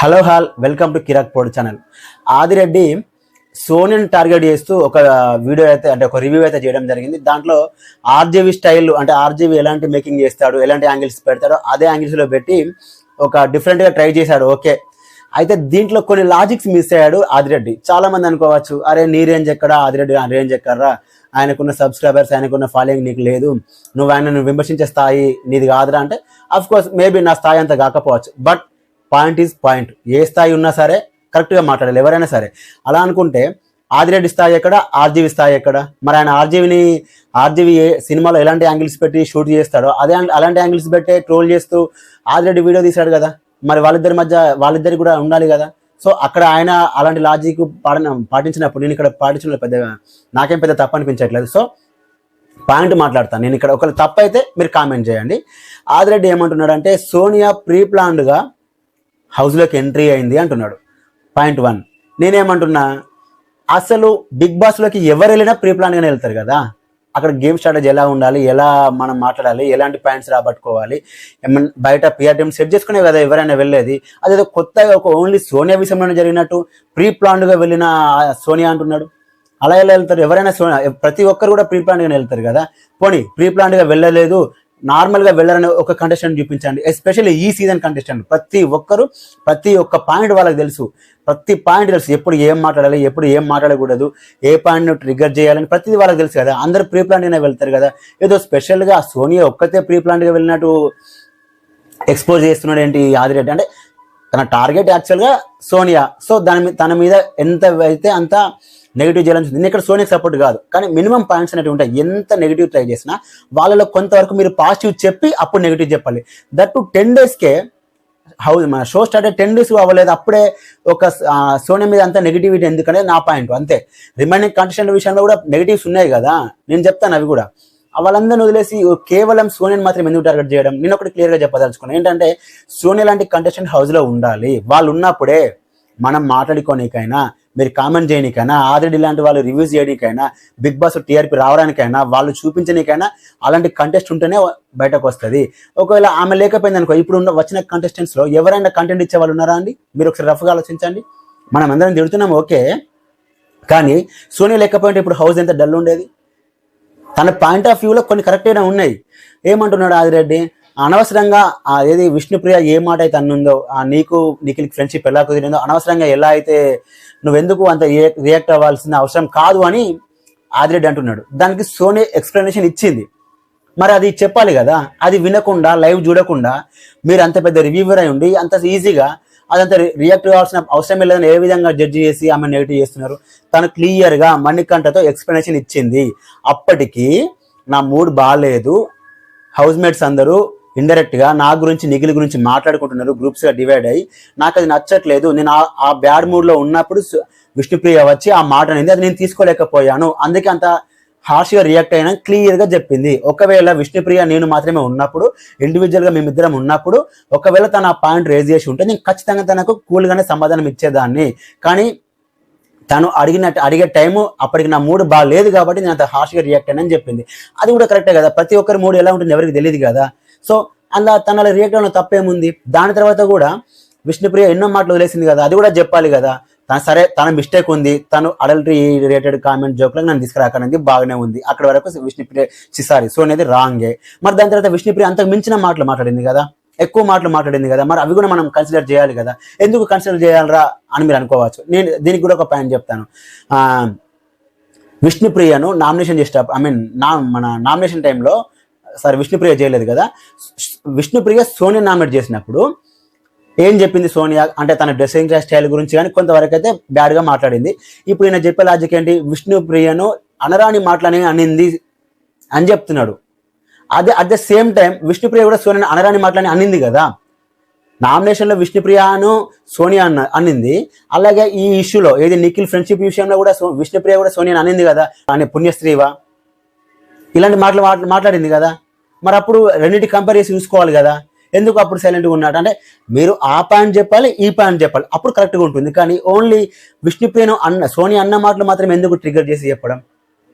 Hello welcome to Kiraak pod channel. Adireddy సోనియాని target చేస్తూ ఒక వీడియో అయితే అంటే ఒక రివ్యూ అయితే చేయడం జరిగింది. దాంట్లో ఆర్జీవి స్టైల్ అంటే ఆర్జీవి ఎలాంటి మేకింగ్ చేస్తాడు, ఎలాంటి యాంగిల్స్ పెడతాడో అదే యాంగిల్స్లో పెట్టి ఒక డిఫరెంట్గా ట్రై చేశాడు. ఓకే, అయితే దీంట్లో కొన్ని లాజిక్స్ మిస్ అయ్యాడు ఆదిరెడ్డి. చాలా మంది అనుకోవచ్చు, అరే నీ రేంజ్ ఎక్కడ, ఆదిరెడ్డి రేంజ్ ఎక్కడరా, ఆయనకున్న సబ్స్క్రైబర్స్ ఆయనకున్న ఫాలోయింగ్ నీకు లేదు, నువ్వు ఆయనను విమర్శించే స్థాయి నీది కాదురా అంటే అఫ్ కోర్స్ మేబీ నా స్థాయి అంత కాకపోవచ్చు. But point is point. ఏ స్థాయి ఉన్నా సరే కరెక్ట్గా మాట్లాడాలి ఎవరైనా సరే. అలా అనుకుంటే ఆదిరెడ్డి స్థాయి ఎక్కడ, ఆర్జీవి స్థాయి ఎక్కడ? మరి ఆయన ఆర్జీవి సినిమాలో ఎలాంటి యాంగిల్స్ పెట్టి షూట్ చేస్తాడో అలాంటి యాంగిల్స్ పెట్టే ట్రోల్ చేస్తూ ఆదిరెడ్డి వీడియో తీశాడు కదా. మరి వాళ్ళిద్దరి కూడా ఉండాలి కదా. సో అక్కడ ఆయన అలాంటి లాజిక్ పాటించినప్పుడు నేను ఇక్కడ పాటించిన నాకేం పెద్ద తప్పు అనిపించట్లేదు. సో పాయింట్ మాట్లాడతాను నేను ఇక్కడ. ఒకవేళ తప్పు అయితే మీరు కామెంట్ చేయండి. ఆదిరెడ్డి ఏమంటున్నాడు అంటే సోనియా ప్రీ ప్లాన్డ్గా హౌస్లోకి ఎంట్రీ అయింది అంటున్నాడు. పాయింట్ 1. నేనేమంటున్నా, అసలు బిగ్ బాస్లోకి ఎవరు వెళ్ళినా ప్రీ ప్లాన్గానే వెళ్తారు కదా. అక్కడ గేమ్ స్ట్రాటజీ ఎలా ఉండాలి, ఎలా మనం మాట్లాడాలి, ఎలాంటి పాయింట్స్ రాబట్టుకోవాలి, బయట పిఆర్ టీమ్ సెట్ చేసుకునే కదా ఎవరైనా వెళ్ళేది. అదేదో కొత్తగా ఒక ఓన్లీ సోనియా విషయంలోనే జరిగినట్టు ప్రీ ప్లాన్డ్గా వెళ్ళిన సోనియా అంటున్నాడు. అలా ఎలా వెళ్తారు? ఎవరైనా ప్రతి ఒక్కరు కూడా ప్రీ ప్లాన్డ్గానే వెళ్తారు కదా. పోనీ ప్రీ ప్లాన్డ్గా వెళ్ళలేదు, నార్మల్గా వెళ్ళారని ఒక కంటెస్టెంట్ చూపించండి. ఎస్పెషల్లీ ఈ సీజన్ కంటెస్టెంట్ ప్రతి ఒక్క పాయింట్ వాళ్ళకి తెలుసు. ప్రతి పాయింట్ తెలుసు, ఎప్పుడు ఏం మాట్లాడాలి, ఎప్పుడు ఏం మాట్లాడకూడదు, ఏ పాయింట్ను ట్రిగ్గర్ చేయాలని ప్రతిదీ వాళ్ళకి తెలుసు కదా. అందరూ ప్రీ ప్లాన్గానే వెళ్తారు కదా. ఏదో స్పెషల్గా సోనియా ఒక్కతే ప్రీ ప్లాన్గా వెళ్ళినట్టు ఎక్స్పోజ్ చేస్తున్నాడు ఏంటి ఆదిరెడ్డి అంటే? తన టార్గెట్ యాక్చువల్గా సోనియా. సో తన మీద ఎంత అయితే అంత నెగిటివ్ చేయాలని నేను ఇక్కడ సోనియాకి సపోర్ట్ కాదు, కానీ మినిమం పాయింట్స్ అనేవి ఉంటాయి. ఎంత నెగిటివ్ ట్రై చేసినా వాళ్ళలో కొంతవరకు మీరు పాజిటివ్ చెప్పి అప్పుడు నెగిటివ్ చెప్పాలి. దట్ టు 10 daysకే మన షో స్టార్ట్ అయ్యి 10 days అవ్వలేదు, అప్పుడే ఒక సోనియా మీద అంత నెగిటివిటీ ఎందుకనేది నా పాయింట్. అంతే. రిమైనింగ్ కంటెస్టెంట్ విషయంలో కూడా నెగిటివ్స్ ఉన్నాయి కదా, నేను చెప్తాను అవి కూడా. వాళ్ళందరినీ వదిలేసి కేవలం సోనియాని మాత్రం ఎందుకు టార్గెట్ చేయడం? నేను ఒకటి క్లియర్గా చెప్పదలుచుకున్నాను ఏంటంటే, సోనియా లాంటి కంటెస్టెంట్ హౌస్లో ఉండాలి. వాళ్ళు ఉన్నప్పుడే మనం మాట్లాడుకోనికైనా, మీరు కామెంట్ చేయడానికైనా, ఆదిరెడ్డి లాంటి వాళ్ళు రివ్యూస్ చేయడానికైనా, బిగ్ బాస్ టీఆర్పీ రావడానికైనా, వాళ్ళు చూపించడానికైనా అలాంటి కంటెస్ట్ ఉంటేనే బయటకు వస్తుంది. ఒకవేళ ఆమె లేకపోయింది అనుకో, ఇప్పుడు వచ్చిన కంటెస్టెంట్స్లో ఎవరైనా కంటెంట్ ఇచ్చే వాళ్ళు ఉన్నారా అండి? మీరు ఒకసారి రఫ్గా ఆలోచించండి. మనం అందరం తిడుతున్నాం ఓకే, కానీ సోనియా లేకపోయింటే ఇప్పుడు హౌస్ ఎంత డల్ ఉండేది? తన పాయింట్ ఆఫ్ వ్యూలో కొన్ని కరెక్ట్గానే ఉన్నాయి. ఏమంటున్నాడు ఆదిరెడ్డి? అనవసరంగా ఏది విష్ణుప్రియ ఏ మాట అయితే అన్నుందో, నీకు ఫ్రెండ్షిప్ ఎలా కుదిరిందో, అనవసరంగా ఎలా అయితే నువ్వెందుకు అంత రియాక్ట్ అవ్వాల్సిన అవసరం కాదు అని ఆదిరెడ్డి అంటున్నాడు. దానికి సోనియా ఎక్స్ప్లెనేషన్ ఇచ్చింది. మరి అది చెప్పాలి కదా. అది వినకుండా, లైవ్ చూడకుండా మీరు అంత పెద్ద రివ్యూవర్ అయి ఉండి అంత ఈజీగా అదంతా రియాక్ట్ కావాల్సిన అవసరం లేదని ఏ విధంగా జడ్జి చేసి ఆమె నెగిటివ్ చేస్తున్నారు? తను క్లియర్గా మణికంఠతో ఎక్స్ప్లెనేషన్ ఇచ్చింది. అప్పటికి నా మూడ్ బాగాలేదు, హౌస్ మేట్స్ అందరూ ఇండైరెక్ట్గా నా గురించి నిఖిల్ గురించి మాట్లాడుకుంటున్నారు, గ్రూప్స్గా డివైడ్ అయ్యి, నాకు అది నచ్చట్లేదు. నేను ఆ బ్యాడ్ మూడ్లో ఉన్నప్పుడు విష్ణుప్రియ వచ్చి ఆ మాట అనేది అది నేను తీసుకోలేకపోయాను, అందుకే అంత హార్ష్గా రియాక్ట్ అయినా క్లియర్గా చెప్పింది. ఒకవేళ విష్ణుప్రియ నేను మాత్రమే ఉన్నప్పుడు, ఇండివిజువల్గా మేమిద్దరం ఉన్నప్పుడు, ఒకవేళ తను ఆ పాయింట్ రేజ్ చేసి ఉంటే నేను ఖచ్చితంగా తనకు కూల్గానే సమాధానం ఇచ్చేదాన్ని. కానీ తను అడిగే టైము అప్పటికి నా మూడు బాగాలేదు కాబట్టి నేను అంత హార్ష్గా రియాక్ట్ అయినా అని చెప్పింది. అది కూడా కరెక్టే కదా. ప్రతి ఒక్కరి మూడు ఎలా ఉంటుంది ఎవరికి తెలియదు కదా. సో అలా తనలో రియాక్ట్ అవ్వడం తప్పేముంది? దాని తర్వాత కూడా విష్ణుప్రియ ఎన్నో మాటలు వదిలేసింది కదా, అది కూడా చెప్పాలి కదా. తన మిస్టేక్ ఉంది, తను అడల్టరీ రిలేటెడ్ కామెంట్ జోక్లకు నన్ను తీసుకురాకనేది బాగానే ఉంది. అక్కడ వరకు సో అనేది రాంగే. మరి దాని తర్వాత విష్ణుప్రియ అంతకు మించిన మాటలు మాట్లాడింది కదా, ఎక్కువ మాటలు మాట్లాడింది కదా. మరి అవి కూడా మనం కన్సిడర్ చేయాలి కదా. ఎందుకు కన్సిడర్ చేయాలరా అని మీరు అనుకోవచ్చు. నేను దీనికి కూడా ఒక పాయింట్ చెప్తాను. విష్ణుప్రియను నామినేషన్ చేసేటప్పుడు మన నామినేషన్ టైంలో విష్ణుప్రియ చేయలేదు కదా, విష్ణుప్రియ సోనియా నామినేట్ చేసినప్పుడు ఏం చెప్పింది సోనియా అంటే తన డ్రెస్సింగ్ స్టైల్ గురించి కానీ కొంతవరకు అయితే బ్యాడ్గా మాట్లాడింది. ఇప్పుడు ఈయన చెప్పే లాజిక్ ఏంటి? విష్ణుప్రియను అనరాని మాటలని అనింది అని చెప్తున్నాడు. అదే at the same time Vishnupriya కూడా సోనియా అనరాని మాటలని అనింది కదా. నామినేషన్లో విష్ణుప్రియను సోనియా అనింది, అలాగే ఈ ఇష్యూలో ఏది నిఖిల్ ఫ్రెండ్షిప్ విషయంలో కూడా విష్ణుప్రియ కూడా సోనియాని అనింది కదా. అని పుణ్యస్త్రీవా ఇలాంటి మాటలు మాట్లాడింది కదా. మరి అప్పుడు రెండింటి కంపేర్ చేసి చూసుకోవాలి కదా. ఎందుకు అప్పుడు సైలెంట్గా ఉన్నాడు అంటే, మీరు ఆ పాయింట్ చెప్పాలి, ఈ పాయింట్ చెప్పాలి, అప్పుడు కరెక్ట్గా ఉంటుంది. కానీ ఓన్లీ విష్ణుప్రియను సోనియా అన్న మాటలు మాత్రం ఎందుకు ట్రిగర్ చేసి చెప్పడం?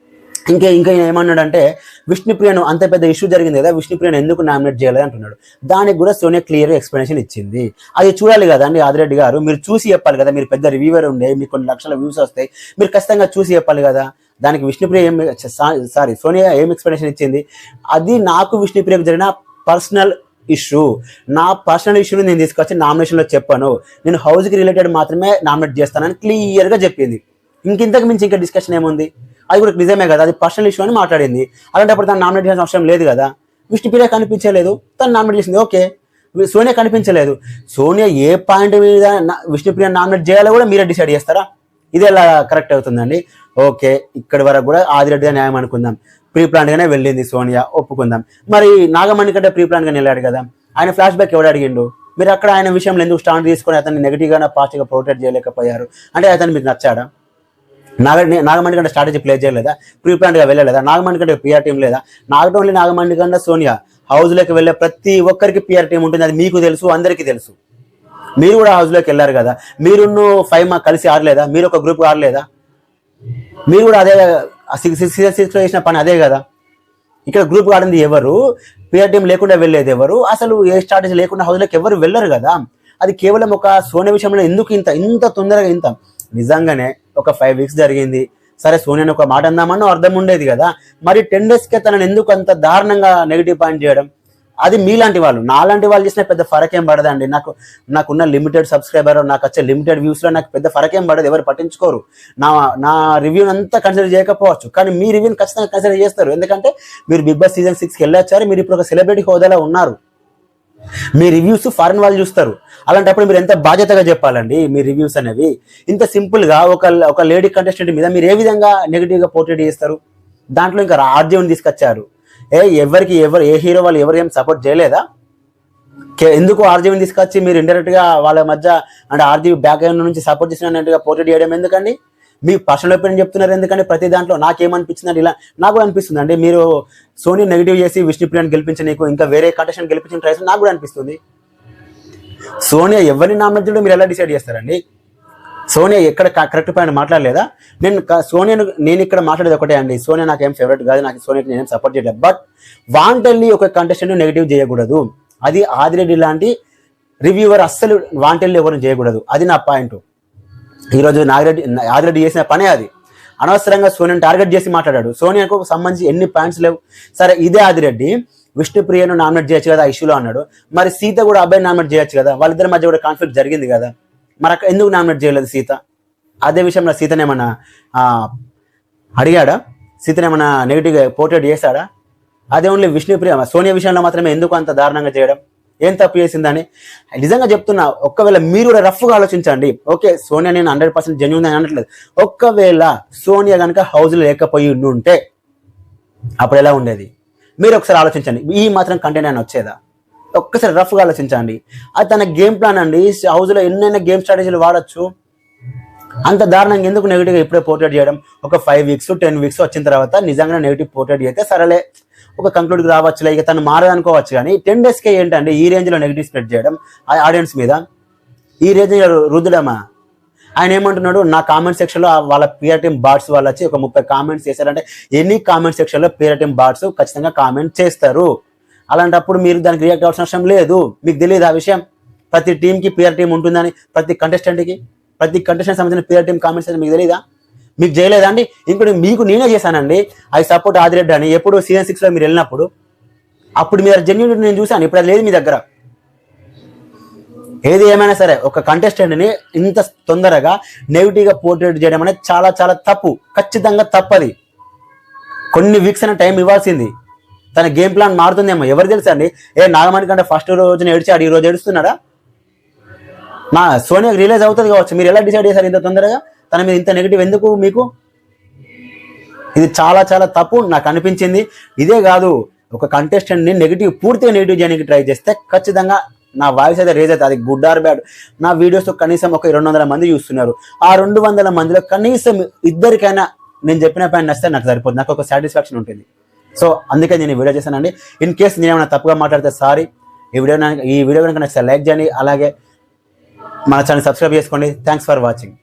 ఇంకా ఈయన ఏమన్నాడంటే విష్ణుప్రియను అంత పెద్ద ఇష్యూ జరిగింది కదా, విష్ణుప్రియను ఎందుకు నామినేట్ చేయాలి అంటున్నాడు. దానికి కూడా సోనియా క్లియర్ ఎక్స్ప్లెనేషన్ ఇచ్చింది. అది చూడాలి కదా అండి ఆదిరెడ్డి గారు, మీరు చూసి చెప్పాలి కదా. మీరు పెద్ద రివ్యూవర్ ఉండే, మీకు కొన్ని లక్షల వ్యూస్ వస్తాయి, మీరు ఖచ్చితంగా చూసి చెప్పాలి కదా. దానికి విష్ణుప్రియ సోనియా ఏం ఎక్స్ప్లెనేషన్ ఇచ్చింది, అది నాకు విష్ణుప్రియకు జరిగిన పర్సనల్ ఇష్యూ, నా పర్సనల్ ఇష్యూని నేను తీసుకొచ్చి నామినేషన్లో చెప్పాను, నేను హౌస్కి రిలేటెడ్ మాత్రమే నామినేట్ చేస్తానని క్లియర్గా చెప్పింది. ఇంతకు మించి ఇంకా డిస్కషన్ ఏముంది, అది కూడా నిజమే కదా, అది పర్సనల్ ఇష్యూ అని మాట్లాడింది. అలాంటప్పుడు తను నామినేట్ చేయాల్సిన అవసరం లేదు కదా. విష్ణుప్రియ కనిపించలేదు, తను నామినేట్ చేసింది, ఓకే. సోనియా కనిపించలేదు, సోనియా ఏ పాయింట్ మీద విష్ణుప్రియ నామినేట్ చేయాలో కూడా మీరే డిసైడ్ చేస్తారా? ఇది ఎలా కరెక్ట్ అవుతుందండి? ఓకే, ఇక్కడి వరకు కూడా ఆదిరెడ్డిగా న్యాయం అనుకుందాం, ప్రీ ప్లాన్ గానే వెళ్ళింది సోనియా, ఒప్పుకుందాం. మరి నాగమణి కంటే ప్రీ ప్లాన్ గానే వెళ్ళాడు కదా, ఆయన ఫ్లాష్ బ్యాక్ ఎవడు అడిగిండు? మీరు అక్కడ ఆయన విషయంలో ఎందుకు స్టాండ్ తీసుకొని అతన్ని నెగిటివ్ గా పాజిటివ్ గా ప్రొటెక్ట్ చేయలేకపోయారు? అంటే అతను మీకు నచ్చాడా? నాగమణి కంటే స్ట్రాటజీ ప్లే చేయలేదా? ప్రీ ప్లాన్ గా వెళ్ళలేదా? నాగమణి కంటే పిఆర్ టీం లేదా? నాట్ ఓన్లీ నాగమణి కంటే సోనియా, హౌస్ లోకి వెళ్ళే ప్రతి ఒక్కరికి పిఆర్ టీం ఉంటుంది, అది మీకు తెలుసు, అందరికీ తెలుసు. మీరు కూడా హౌస్ లోకి వెళ్ళారు కదా, మీరు 5 కలిసి ఆడలేదా? మీరు ఒక గ్రూప్ ఆడలేదా? మీరు కూడా అదే 6 చేసిన పని అదే కదా. ఇక్కడ గ్రూప్ ఆడింది ఎవరు? పిఆర్ టీం లేకుండా వెళ్ళేది ఎవరు? అసలు ఏ స్ట్రాటజీ లేకుండా హౌస్ లోకి ఎవరు వెళ్ళరు కదా. అది కేవలం ఒక సోనియా విషయంలో ఎందుకు ఇంత తొందరగా నిజంగానే ఒక 5 వీక్స్ జరిగింది, సరే సోనియాని ఒక మాట అందామన్నా అర్థం ఉండేది కదా. మరి 10 డేస్కే తనని ఎందుకు అంత దారుణంగా నెగిటివ్ పాయింట్ చేయడం? అది మీలాంటి వాళ్ళు, నాలాంటి వాళ్ళు చేసిన పెద్ద ఫరకేం పడదండి. నాకున్న లిమిటెడ్ సబ్స్క్రైబర్, నాకు వచ్చే లిమిటెడ్ వ్యూస్లో నాకు పెద్ద ఫరకేం పడదు, ఎవరు పట్టించుకోరు. నా రివ్యూని అంతా కన్సిడర్ చేయకపోవచ్చు, కానీ మీ రివ్యూని ఖచ్చితంగా కన్సిడర్ చేస్తారు. ఎందుకంటే మీరు బిగ్ బాస్ సీజన్ 6కి వెళ్ళొచ్చారు, మీరు ఇప్పుడు ఒక సెలబ్రిటీ హోదాలో ఉన్నారు, మీ రివ్యూస్ ఫారెన్ వాళ్ళు చూస్తారు. అలాంటప్పుడు మీరు ఎంత బాధ్యతగా చెప్పాలండి మీ రివ్యూస్ అనేవి. ఇంత సింపుల్ గా ఒక లేడీ కంటెస్టెంట్ మీద మీరు ఏ విధంగా నెగిటివ్ గా పోర్ట్రేట్ చేస్తారు? దాంట్లో ఇంకా ఆర్జీవన్ తీసుకొచ్చారు. ఎవరు ఏ హీరో వాళ్ళు ఎవరు ఏం సపోర్ట్ చేయలేదా? ఎందుకు ఆర్జీవన్ తీసుకొచ్చి మీరు ఇండైరెక్ట్ గా వాళ్ళ మధ్య అంటే ఆర్జీవీ బ్యాక్ నుంచి సపోర్ట్ చేసినట్టుగా పోర్ట్రేట్ చేయడం ఎందుకండి? మీ పర్సనల్ ఒపీనియన్ చెప్తున్నారు ఎందుకంటే ప్రతి దాంట్లో నాకేమనిపించిందండి, ఇలా నాకు కూడా అనిపిస్తుంది అండి. మీరు సోనీ నెగిటివ్ చేసి విష్ణుప్రియని గెలిపించి నీకు ఇంకా వేరే కంటెస్టెంట్ గెలిపించిన ట్రై నాకు కూడా అనిపిస్తుంది. సోనియా ఎవరిని నామినేట్ చేయడం మీరు ఎలా డిసైడ్ చేస్తారండి? సోనియా ఎక్కడ కరెక్ట్ పాయింట్ మాట్లాడలేదా? నేను ఇక్కడ మాట్లాడేది ఒకటే అండి, సోనియా నాకేం ఫేవరెట్ కాదు, నాకు సోనియాకి నేనేం సపోర్ట్ చేయలేదు. బట్ వాంటెల్లి ఒక కంటెస్టెంట్ నెగిటివ్ చేయకూడదు, అది ఆదిరెడ్డి లాంటి రివ్యూవర్ అస్సలు వాంటెల్లి ఎవరిని చేయకూడదు, అది నా పాయింట్. ఈరోజు ఆదిరెడ్డి చేసిన పనే అది. అనవసరంగా సోనియాని టార్గెట్ చేసి మాట్లాడాడు. సోనియాకు సంబంధించి ఎన్ని పాయింట్స్ లేవు. సరే ఇదే ఆదిరెడ్డి విష్ణుప్రియను నామినేట్ చేయొచ్చు కదా ఇష్యూలో అన్నాడు, మరి సీత కూడా అబ్బాయి నామినేట్ చేయొచ్చు కదా, వాళ్ళిద్దరి మధ్య కూడా కాన్ఫ్లిక్ట్ జరిగింది కదా, మరి అక్కడ ఎందుకు నామినేట్ చేయలేదు సీత? అదే విషయంలో సీతనేమన్నా అడిగాడా? సీతనేమన్నా నెగిటివ్గా పోర్ట్రేట్ చేశాడా? అదే ఓన్లీ సోనియా విషయంలో మాత్రమే ఎందుకు అంత దారుణంగా చేయడం? ఏం తప్పు చేసిందని నిజంగా చెప్తున్నా. ఒక్కవేళ మీరు కూడా రఫ్గా ఆలోచించండి. ఓకే, సోనియా నేను 100% జెన్యూన్ అని అనట్లేదు. ఒక్కవేళ సోనియా కనుక హౌస్లో లేకపోయి ఉంటే అప్పుడు ఎలా ఉండేది? మీరు ఒకసారి ఆలోచించండి. ఈ మాత్రం కంటెంట్ అని వచ్చేదా? ఒక్కసారి రఫ్గా ఆలోచించండి. అది తన గేమ్ ప్లాన్ అండి. హౌస్లో ఎన్నైనా గేమ్ స్ట్రాటజీలు వాడచ్చు. అంత దారుణంగా ఎందుకు నెగిటివ్గా ఇప్పుడే పోర్ట్రేట్ చేయడం? ఒక 5 వీక్స్ 10 వీక్స్ వచ్చిన తర్వాత నిజంగా నెగిటివ్ పోర్ట్రేట్ చేస్తే సరేలే ఒక కంక్లూడ్కి రావచ్చులే, ఇక తను మారదనుకోవచ్చు. కానీ 10 డేస్కే ఏంటంటే ఈ రేంజ్లో నెగిటివ్ స్ప్రెడ్ చేయడం ఆడియన్స్ మీద, ఈ రేంజ్లో రుద్దడమా? ఆయన ఏమంటున్నాడు, నా కామెంట్ సెక్షన్లో వాళ్ళ పిఆర్ టీమ్ బాట్స్ వాళ్ళు వచ్చి ఒక 30 కామెంట్స్ చేశారంటే ఎన్ని కామెంట్ సెక్షన్లో పిఆర్ టీమ్ బాట్స్ ఖచ్చితంగా కామెంట్ చేస్తారు. అలాంటప్పుడు మీరు దానికి రియాక్ట్ అవ్వాల్సిన అవసరం లేదు. మీకు తెలియదు ఆ విషయం? ప్రతి టీంకి పిఆర్ టీం ఉంటుందని, ప్రతి కంటెస్టెంట్ సంబంధించిన పిఆర్ టీం కామెంట్స్ మీకు తెలియదా? మీకు చేయలేదా అండి? ఇంకోటి మీకు నేనే చేశానండి, ఐ సపోర్ట్ ఆదిరెడ్డి అని. ఎప్పుడు సీజన్ 6లో మీరు వెళ్ళినప్పుడు అప్పుడు మీరు జెన్యూన్ నేను చూశాను, ఇప్పుడు అది లేదు మీ దగ్గర. ఏది ఏమైనా సరే ఒక కంటెస్టెంట్ని ఇంత తొందరగా నెగిటివ్గా పోర్ట్రేట్ చేయడం అనేది చాలా చాలా తప్పు, ఖచ్చితంగా తప్పది. కొన్ని వీక్స్ అయినా టైం ఇవ్వాల్సింది. తన గేమ్ ప్లాన్ మారుతుందేమో ఎవరు తెలుసా అండి? నాగమణి కంటే ఫస్ట్ రోజున ఏడ్చాడు, ఈ రోజు ఏడుస్తున్నాడా? సోనియాకి రిలీజ్ అవుతుంది కావచ్చు. మీరు ఎలా డిసైడ్ చేశారు ఇంత తొందరగా తన మీద ఇంత నెగిటివ్ ఎందుకు మీకు? ఇది చాలా చాలా తప్పు నాకు అనిపించింది. ఇదే కాదు, ఒక కంటెస్టెంట్ని పూర్తిగా నెగిటివ్ చేయడానికి ట్రై చేస్తే ఖచ్చితంగా నా వాయిస్ అయితే రేజ్ అవుతుంది. అది గుడ్ ఆర్ బ్యాడ్. నా వీడియోస్ కనీసం ఒక 200 మంది చూస్తున్నారు. ఆ 200 మందిలో కనీసం ఇద్దరికైనా నేను చెప్పిన పైన నచ్చితే నాకు సరిపోతుంది, నాకు ఒక సాటిస్ఫాక్షన్ ఉంటుంది. సో అందుకే నేను ఈ వీడియో చేశానండి. ఇన్ కేస్ నేను ఏమైనా తప్పుగా మాట్లాడితే సారీ. ఈ వీడియో కనుక నచ్చితే లైక్ చేయండి, అలాగే మన ఛానల్ సబ్స్క్రైబ్ చేసుకోండి. Thanks for watching.